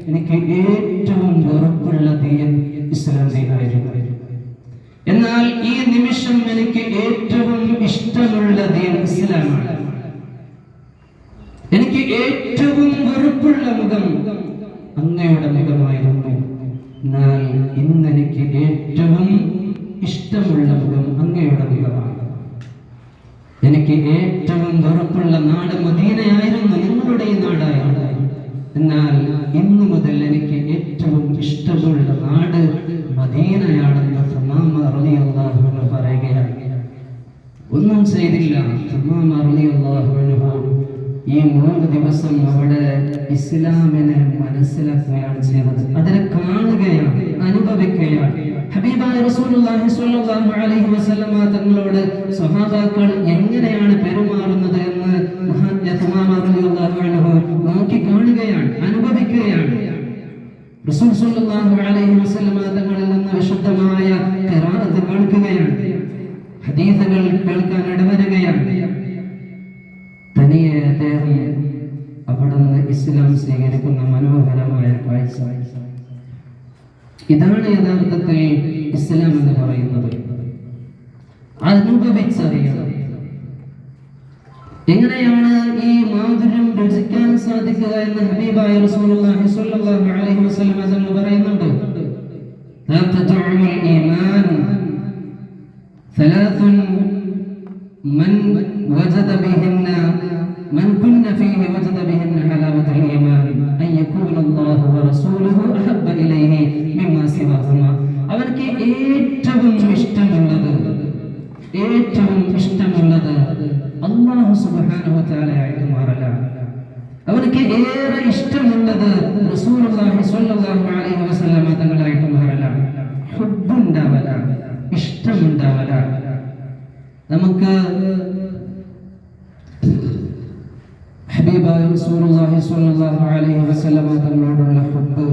എനിക്ക് ഏറ്റവും വെറുപ്പുള്ള ദീൻ ഇസ്ലാം ദീനായിരുന്നു. എന്നാൽ ഈ നിമിഷം എനിക്ക് ഏറ്റവും ഇഷ്ടമുള്ള ദീൻ ഇസ്ലാമാണ്. എനിക്ക് ഏറ്റവും വെറുപ്പുള്ള മുഖം അങ്ങയുടെ മുഖമായിരുന്നു. എന്നാൽ ഇന്ന് എനിക്ക് ഏറ്റവും ഇഷ്ടമുള്ള മുഖം അങ്ങയുടെ മുഖമാണ്. എനിക്ക് ഏറ്റവും വെറുപ്പുള്ള നാട് മദീനയായിരുന്നു, നിങ്ങളുടെ ഈ നാടായിരുന്നു. എന്നാൽ ഇന്നു മുതൽ എനിക്ക് ഏറ്റവും ഇഷ്ടമുള്ള നാട് മദീനയാണെന്ന് സുമാമ റളിയല്ലാഹു അൻഹു പറയുകയാണ്. ഒന്നും ചെയ്തില്ല. സുമാമ റളിയല്ലാഹു അൻഹു ഈ 3 ദിവസം അവിടെ ഇസ്ലാമിനെ മനസ്സിലാക്കുകയാണ് ചെയ്തത്. അതിനെ കാണുകയാണ്, അനുഭവിക്കുകയാണ്. ഹബീബായ റസൂലുള്ളാഹി സ്വല്ലല്ലാഹു അലൈഹി വസല്ലമ തങ്ങളോട് സ്വഹാബാക്കൾ എങ്ങനെയാണ് പെരുമാറുന്നത് എന്ന് മഹാനായ സുമാമ റളിയല്ലാഹു അൻഹു നോക്കി കാണുകയാണ്, അനുഭവിക്കുകയാണ്. റസൂൽ സ്വല്ലല്ലാഹു അലൈഹി വസല്ലമ തങ്ങളിൽ നിന്ന് വിശുദ്ധമായ ഖിറാഅത്ത് കേൾക്കുകയാണ്, ഹദീസുകൾ കേൾക്കാൻ ഇടവരുകയാണ്. തനിയെ അദ്ദേഹം അവിടുന്ന് ഇസ്ലാം സ്വീകരിക്കുന്ന മനോഹരമായ കാഴ്ച. ഇതാണ് യഥാർത്ഥത്തിൽ ഇസ്ലാം എന്ന് പറയുന്നത്. അനുഭവിച്ചറിയാം. എങ്ങനെയാണ് ഈ മാധുര്യം രുചിക്കാൻ സാധിക്കുക എന്ന് ഹബീബായ റസൂലുള്ളാഹി സ്വല്ലല്ലാഹു അലൈഹി വസല്ലം തങ്ങൾ പറയുന്നുണ്ട്. തഅമുൽ ഈമാൻ ثلاث من وجد بهن من كن فيه وجد بهن حلاوة الإيمان أن يكون الله ورسوله أحب إليه مما سواهما. അവർക്ക് ഏറ്റവും ഇഷ്ടമുള്ളത് അല്ലാഹു സുബ്ഹാനഹു വ തആല ആയിട്ട് മാറലാണ്. അവർക്ക് ഏറെ ഇഷ്ടമുള്ളത് റസൂലുള്ളാഹി സ്വല്ലല്ലാഹു അലൈഹി വസല്ലം തങ്ങളായിട്ട് മാറലാണ്. ഹുബ്ബുണ്ടാവലാണ്, ഇഷ്ടമുണ്ടാവലാണ്. നമുക്ക് ഹബീബായ റസൂലുള്ളാഹി സ്വല്ലല്ലാഹു അലൈഹി വസല്ലം തങ്ങളോടുള്ള ഹുബ്ബ്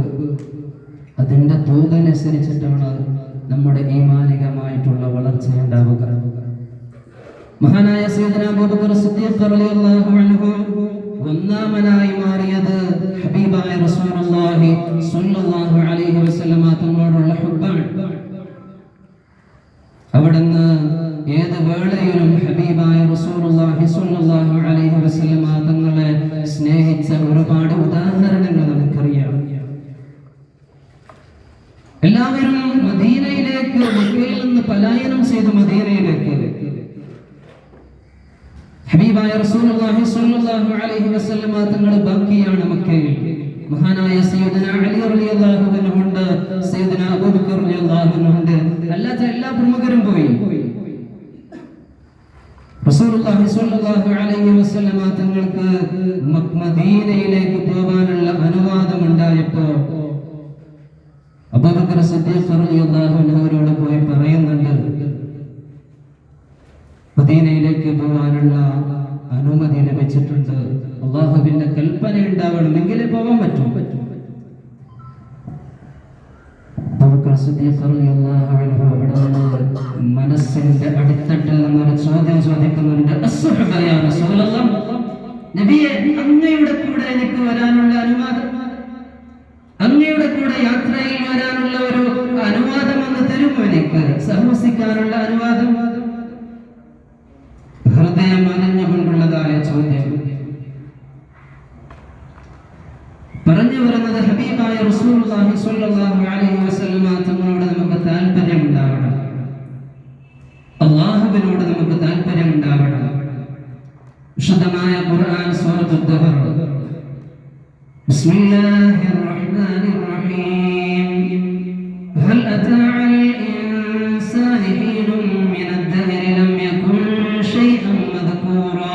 അതിന്റെ തോതനുസരിച്ചിട്ടാണ് നമ്മുടെ ഈമാനികമായിട്ടുള്ള വളർച്ച ഉണ്ടാവുക. മഹാനായ സയ്യിദുനാ അബൂബക്കർ സിദ്ദീഖ് റളിയല്ലാഹു അൻഹു ഒന്നാമനായി മാറിയത് ഹബീബായ റസൂലുള്ളാഹി സ്വല്ലല്ലാഹു അലൈഹി വസല്ലം തങ്ങളോടുള്ള ഹുബ്ബാണ്. അവിടുന്ന് ഏത് വേളയിലും ഹബീബായ റസൂലുള്ളാഹി സ്വല്ലല്ലാഹു അലൈഹി വസല്ലം തങ്ങളെ സ്നേഹിച്ച ഒരുപാട് ഉദാഹരണങ്ങൾ നമുക്കറിയാം. എല്ലാവരും മദീനയിലേക്ക്, മക്കയിൽ നിന്ന് പലായനം ചെയ്ത് മദീനയിലേക്ക്. ഹബീബായ റസൂലുള്ളാഹി സ്വല്ലല്ലാഹു അലൈഹി വസല്ലം തങ്ങൾ ബാക്കിയാണ് മക്കയിൽ. മഹാനായ സയ്യിദുനാ അലി റളിയല്ലാഹു അൻഹു ഉണ്ട്, സയ്യിദുനാ അബൂബക്കർ റളിയല്ലാഹു അൻഹു ഉണ്ട്. അല്ലാത്ത എല്ലാ പ്രമുഖരും പോയി. റസൂലുള്ളാഹി സ്വല്ലല്ലാഹു അലൈഹി വസല്ലം തങ്ങൾക്ക് മദീനയിലേക്ക് പോകാനുള്ള അനുവാദം ഉണ്ടായപ്പോൾ അബൂബക്കർ സിദ്ദീഖ് റളിയല്ലാഹു അൻഹുവിനോട് പോയി പറയുന്നുണ്ട്, മദീനയിലേക്ക് പോകാനുള്ള അനുമതി ലഭിച്ചിട്ടുണ്ട്. അല്ലാഹുവിന്റെ കൽപ്പന ഉണ്ടാവണമെങ്കിലേ പോകാൻ പറ്റും. അബൂബക്കർ സിദ്ദീഖ് റളിയല്ലാഹു അൻഹു മനസ്സിന്റെ അടിത്തട്ടിൽ നിന്നൊരു ചോദ്യം ചോദിക്കുന്നുണ്ട്. അസ്സുഹബ യാ റസൂലല്ലാഹ്, നബിയെ, അങ്ങയുടെ കൂടെ എനിക്ക് വരാനുള്ള അനുവാദം, അങ്ങയുടെ കൂടെ യാത്രയിൽ വരാനുള്ള ഒരു അനുവാദം ഒന്ന് തരുമോ? എനിക്ക് സഹവസിക്കാനുള്ള അനുവാദം. ഹൃദയം അനഞ്ഞുകൊണ്ടുള്ളതായ ചോദ്യം. പറഞ്ഞു വരുന്നത് ഹബീബായ റസൂലുള്ളാഹി സ്വല്ലല്ലാഹു അലൈഹി വസല്ലം തങ്ങളോട് നമുക്ക് താല്പര്യം ഉണ്ടാവണം, അല്ലാഹുവിനോട് നമുക്ക് താല്പര്യം ഉണ്ടാവണം. വിശുദ്ധമായ ഖുർആൻ സൂറത്തുൽ ദഹർ ബിസ്മില്ലാഹിർ റഹ്മാനിർ റഹീം ഹൽ അതാ അലൽ ഇൻസാനി ഹീനും മിനദ്-ദഹരി ലം യകുൻ ശൈഅൻ മദ്കൂറാ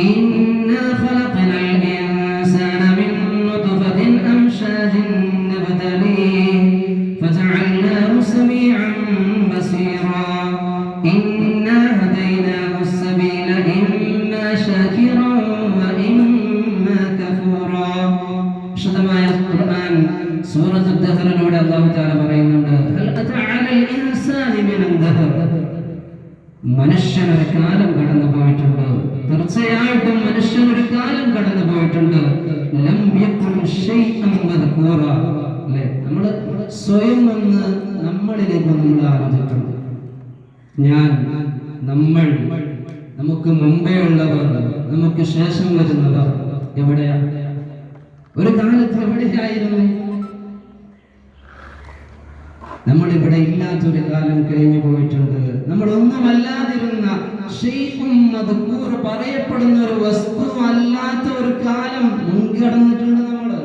ഇന്നാ ഖലഖനൽ ഇൻസാന മിൻ നുത്ഫത്തിൻ അംശാജിൻ നബ്തലീഹി ഫജഅൽനാഹു സമീഅൻ ബസീറാ ഇന്നാ ഹദൈനാഹു السبيل إما شاكرا وإما كفورا. വിശുദ്ധമായ ഖുർആൻ സൂറത്തുൽ ദഹറിലൂടെ അല്ലാഹു തആല പറയുന്നുണ്ട്, ഹൽ അതാ അലൽ ഇൻസാനി മിനൽ ദഹർ, മനുഷ്യനൊരു കാലം കടന്നു പോയിട്ടുണ്ട് തീർച്ചയായിട്ടും മനുഷ്യൻ ഒരു കാലം കടന്നു പോയിട്ടുണ്ട്. ലം യകുൻ ശൈഅൻ മദ്കൂറ. അല്ലേ? നമ്മൾ സ്വയം ഒന്ന് നമ്മളിലേക്ക് നമ്മൾ ആലോചിക്കണം. ഞാൻ, നമ്മൾ, നമുക്ക് മുമ്പേ ഉള്ളവർ, നമുക്ക് ശേഷം വരുന്നവർ എവിടെയാണ്? ഒരു കാലത്ത് എവിടെയായിരുന്നു? നമ്മളിവിടെ ഇല്ലാത്തൊരു കാലം കഴിഞ്ഞു പോയിട്ടുണ്ട്. നമ്മൾ ഒന്നുമല്ലാതിരുന്ന പറയപ്പെടുന്ന ഒരു വസ്തു അല്ലാത്ത ഒരു കാലം മുൻകടന്നിട്ടുണ്ട്. നമ്മള്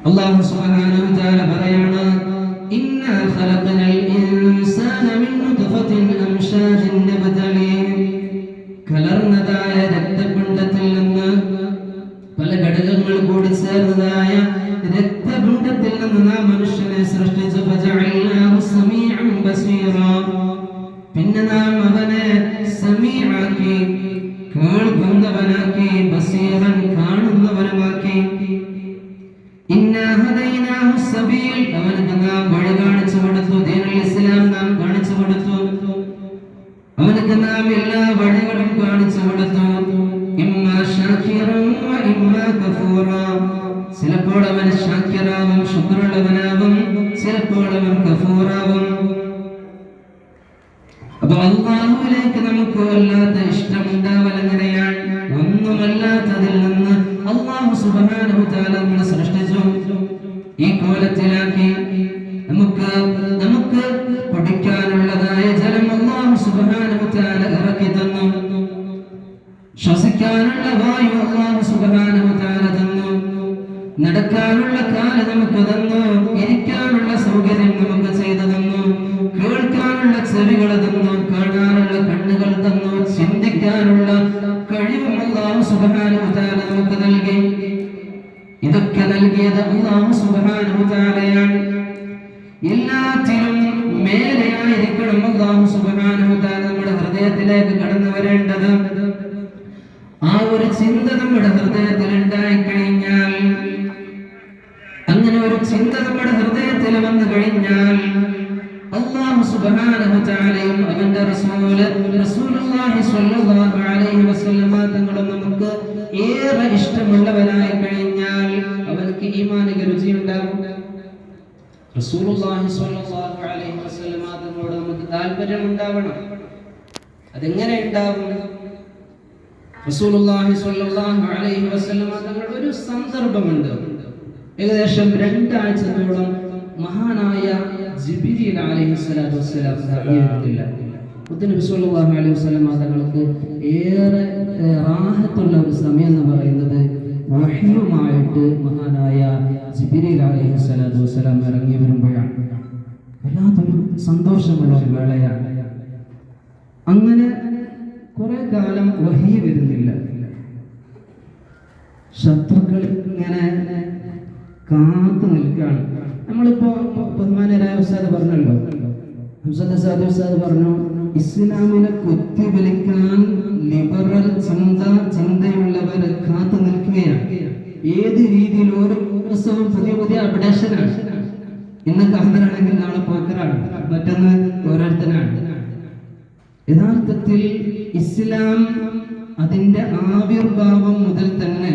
അല്ലാഹു സുബ്ഹാനഹു വ തആല പറയാണ്, ഇന്നാ ഖലഖനൽ ഇൻസാന മിൻ നുത്ഫത്തിൻ അംശാജിൻ നബ്തലീഹ്. കലർന്നതായ രക്തപിണ്ഡത്തിൽ നിന്ന്, പല ഘടകങ്ങൾ കൂടി ചേർന്നതായ രക്തപിണ്ഡത്തിൽ നിന്ന് നാം മനുഷ്യനെ സൃഷ്ടിച്ചു. ഫജഅൽനാഹു സമീഅൻ ബസീറ. പിന്നെ നാം അവനെ സമീഅാക്കി, കേൾക്കുന്നവനാക്കി, ബസീറൻ കാണുന്നവനുമാക്കി. ഇന്നാ ഹദൈനാഹു സബീൽ. അവനക്ക് നാം വഴി കാണിച്ചു കൊടുത്തു. ദീനുൽ ഇസ്ലാം നാം കാണിച്ചു കൊടുത്തു. അവനക്ക് നാം എല്ലാ വഴികളും കാണിച്ചു കൊടുത്തു. ഇമ്മാ ശാകിറൻ വ ഇമ്മാ കഫൂറ. ചിലപ്പോൾ അവൻ ശാകിറാവും, ശുക്റുള്ളവനാവും, ചിലപ്പോൾ അവൻ കഫൂറാവും. അപ്പൊ അല്ലാഹുവിലേക്ക് നമുക്ക് വല്ലാത്ത ഇഷ്ടമുണ്ടാവൽ എങ്ങനെയാണ്? ഒന്നുമല്ലാത്തതിൽ നിന്ന് അല്ലാഹു സുബ്ഹാനഹു വ തആല നമ്മളെ സൃഷ്ടിച്ചു, ഈ കോലത്തിലാക്കി. നമുക്ക് കുടിക്കാനുള്ളതായ ജലം അല്ലാഹു സുബ്ഹാനഹു വ തആല ഇറക്കി തന്നു. ശ്വസിക്കാനുള്ള വായു അല്ലാഹു സുബ്ഹാനഹു വ തആല തന്നു. നടക്കാനുള്ള കാല് നമുക്ക് തന്നു. ഇരിക്കാനുള്ള സൗകര്യം നമുക്ക് ചെയ്തു തന്നു. കേൾക്കാനുള്ള ചെവികൾ തന്നു. കാണാനുള്ള കണ്ണുകൾ തന്നു. ചിന്തിക്കാനുള്ള കഴിവും അല്ലാഹു സുബ്ഹാനഹു വ തആല നമുക്ക് നൽകി. ഇതൊക്കെ നൽകിയത് അല്ലാഹു സുബ്ഹാനഹു വ തആലയാണ്. എല്ലാത്തിലും മേലെയായിരിക്കണം അല്ലാഹു സുബ്ഹാനഹു വ തആല നമ്മുടെ ഹൃദയത്തിലേക്ക് കടന്നു വരേണ്ടത്. ആ ഒരു ചിന്ത നമ്മുടെ ഹൃദയത്തിൽ ഉണ്ടായി കഴിഞ്ഞാൽ, അങ്ങനെ ഒരു ചിന്ത നമ്മുടെ ഹൃദയത്തിൽ വന്നു കഴിഞ്ഞാൽ, അല്ലാഹു സുബ്ഹാനഹു വ തആലയും അവന്റെ റസൂലുള്ളാഹി സ്വല്ലല്ലാഹു അലൈഹി വസല്ലമ തങ്ങളും നമുക്ക് ഏറെ ഇഷ്ടമുള്ളവരായി കഴിഞ്ഞാൽ അവർക്ക് ഈമാനിക രുചി ഉണ്ടാകും. റസൂലുള്ളാഹി സ്വല്ലല്ലാഹു അലൈഹി വസല്ലമ തങ്ങളോട് നമുക്ക് താല്പര്യം ഉണ്ടാവണം. അതെങ്ങനെ ഉണ്ടാവും? റസൂലുള്ളാഹി സ്വല്ലല്ലാഹു അലൈഹി വസല്ലമ തങ്ങളുടെ ഒരു സന്ദർഭമുണ്ട്. ഏകദേശം 2 ആഴ്ചത്തോളം മഹാനായ ജിബ്രീൽ അലൈഹിസ്സലാത്തു വസ്സലാം അറിയുന്നില്ല. നബി സല്ലല്ലാഹു അലൈഹി വസല്ലമ തങ്ങൾക്ക് ഏറെ റാഹത്തുള്ള ഒരു സമയം എന്ന് പറയുന്നത് വഹ്യുമായിട്ട് മഹാനായ ജിബ്രീൽ അലൈഹിസ്സലാത്തു വസ്സലാം ഇറങ്ങി വരുമ്പോഴാണ്. വല്ലാത്തൊരു സന്തോഷമുള്ള ഒരു വേളയാണ്. അങ്ങനെ കുറെ കാലം വഹി വരുന്നില്ല. ശത്രുക്കൾ ഇങ്ങനെ കാത്തു നിൽക്കുകയാണ്. നമ്മളിപ്പോ ബഹുമാനരായ ഉസ്താദ് പറഞ്ഞല്ലോ, ഉസ്താദ് പറഞ്ഞു, ഇസ്ലാമിനെ കുത്തിവലിക്കാൻ ലിബറൽ ചിന്തയുള്ളവരെ കാത്തു നിൽക്കുകയാണ്. ഏത് രീതിയിൽ ഓരോ ദിവസവും പുതിയ അപ്ഡേഷനാണ്. ഇന്ന് കാന്തരാണെങ്കിൽ നാളെ പോക്കറാണ്, മറ്റൊന്ന് ഓരോരുത്തരാണ്. യഥാർത്ഥത്തിൽ ഇസ്ലാം അതിന്റെ ആവിർഭാവം മുതൽ തന്നെ,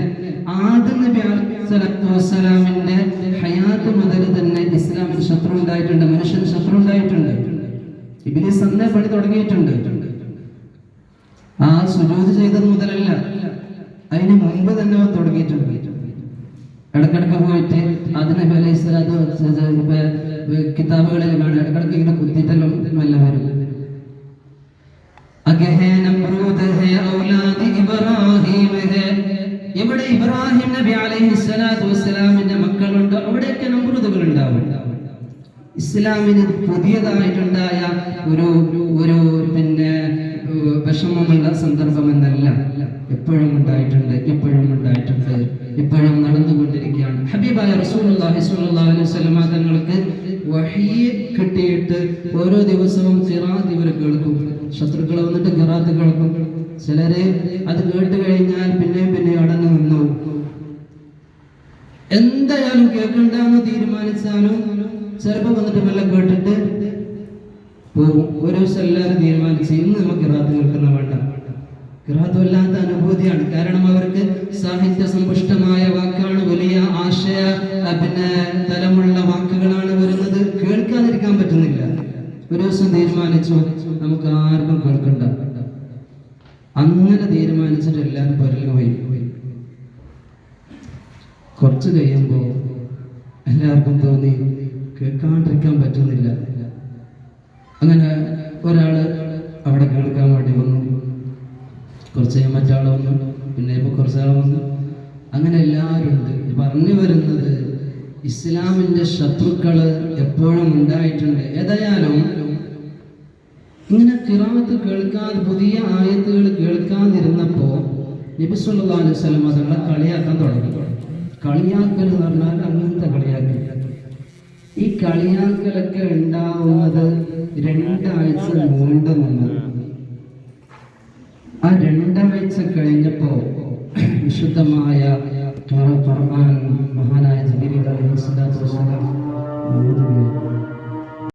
ആദം നബി അലൈഹിസ്സലാത്തു വസ്സലാമിന്റെ ഹയാത്ത് മുതൽ തന്നെ ഇസ്ലാമിന് ശത്രു ഉണ്ടായിട്ടുണ്ട്, മനുഷ്യന് ശത്രു ഉണ്ടായിട്ടുണ്ട്. ഇബ്ലീസ് അന്നേ പണി തുടങ്ങിയിട്ടുണ്ട്. ആ സുജൂദ് ചെയ്തത് മുതലല്ല, അതിന് മുമ്പ് തന്നെ അവൻ തുടങ്ങിയിട്ടുണ്ട്. ഇടക്കിടക്ക് പോയിട്ട് ആദം നബി അലൈഹിസ്സലാത്തു കിതാബുകളിൽ കാണും, ഇടക്കിടക്ക് ഇങ്ങനെ കുത്തിയിട്ടെല്ലാം നല്ല വരും. എവിടെ ഇബ്രാഹിം നബി അലൈഹിസ്സലാത്തു വസ്സലാമിന്റെ മക്കളുണ്ട്, അവിടെയൊക്കെ നമ്രൂദുകൾ ഉണ്ടാവും. ഇസ്ലാമിന് പുതിയതായിട്ടുണ്ടായ ഒരു വിഷമമുള്ള സന്ദർഭം എന്നല്ല, എപ്പോഴും ഉണ്ടായിട്ടുണ്ട്, ഇപ്പോഴും നടന്നുകൊണ്ടിരിക്കുകയാണ്. ഹബീബായ റസൂലുള്ളാഹി സ്വല്ലല്ലാഹു അലൈഹി വസല്ലം തങ്ങൾക്ക് വഹീ കിട്ടിയിട്ട് ഓരോ ദിവസവും ഖിറാഅത്ത് ഇവർ കേൾക്കും. ശത്രുക്കൾ വന്നിട്ട് ഖിറാഅത്ത് കേൾക്കും. ചിലര് അത് കേട്ട് കഴിഞ്ഞാൽ പിന്നെയും അടങ്ങി നിന്നു. എന്തായാലും കേൾക്കണ്ടെന്ന് തീരുമാനിച്ചാലും ചിലപ്പോൾ വന്നിട്ട് മെല്ലെ കേട്ടിട്ട് പോകും. ഒരു ദിവസം എല്ലാവരും തീരുമാനിച്ച് ഇന്ന് നമുക്ക് ഖിറാഅത്ത് കേൾക്കുന്ന വേണ്ട, ഖിറാഅത്ത് വല്ലാത്ത അനുഭൂതിയാണ്. കാരണം അവർക്ക് സാഹിത്യ സമ്പുഷ്ടമായ വാക്കാണ്, വലിയ ആശയ തലമുള്ള വാക്കുകളാണ് വരുന്നത്. കേൾക്കാതിരിക്കാൻ പറ്റുന്നില്ല. ഒരു ദിവസം തീരുമാനിച്ചു നമുക്ക് ആർക്കും കേൾക്കണ്ട. അങ്ങനെ തീരുമാനിച്ചിട്ട് എല്ലാവരും പുറകിൽ പോയി. കുറച്ച് കഴിയുമ്പോ എല്ലാവർക്കും തോന്നി കേൾക്കാണ്ടിരിക്കാൻ പറ്റുന്നില്ല. അങ്ങനെ ഒരാള് അവിടെ കേൾക്കാൻ വേണ്ടി വന്നു. കുറച്ച് കഴിയുമ്പോൾ മറ്റാൾ വന്നു, പിന്നെ ഇപ്പൊ കുറച്ചാൾ വന്നു. അങ്ങനെ എല്ലാവരും ഉണ്ട്. പറഞ്ഞു വരുന്നത് ഇസ്ലാമിന്റെ ശത്രുക്കള് എപ്പോഴും ഉണ്ടായിട്ടുണ്ട്. ഏതായാലും ഇങ്ങനെ ഖിറാഅത്ത് കേൾക്കാതെ, പുതിയ ആയത്തുകൾ കേൾക്കാതിരുന്നപ്പോ നബി സല്ലല്ലാഹു അലൈഹി വസല്ലം തങ്ങളെ കളിയാക്കാൻ തുടങ്ങി. കളിയാക്കൽ എന്ന് പറഞ്ഞാൽ അങ്ങനത്തെ കളിയാക്കൽ. ഈ കളിയാക്കലൊക്കെ ഉണ്ടാവുന്നത് 2 ആഴ്ച നീണ്ടു നിന്ന്. ആ 2 ആഴ്ച കഴിഞ്ഞപ്പോ വിശുദ്ധമായ ഖുർആൻ മഹാനായ ജിബ്രീൽ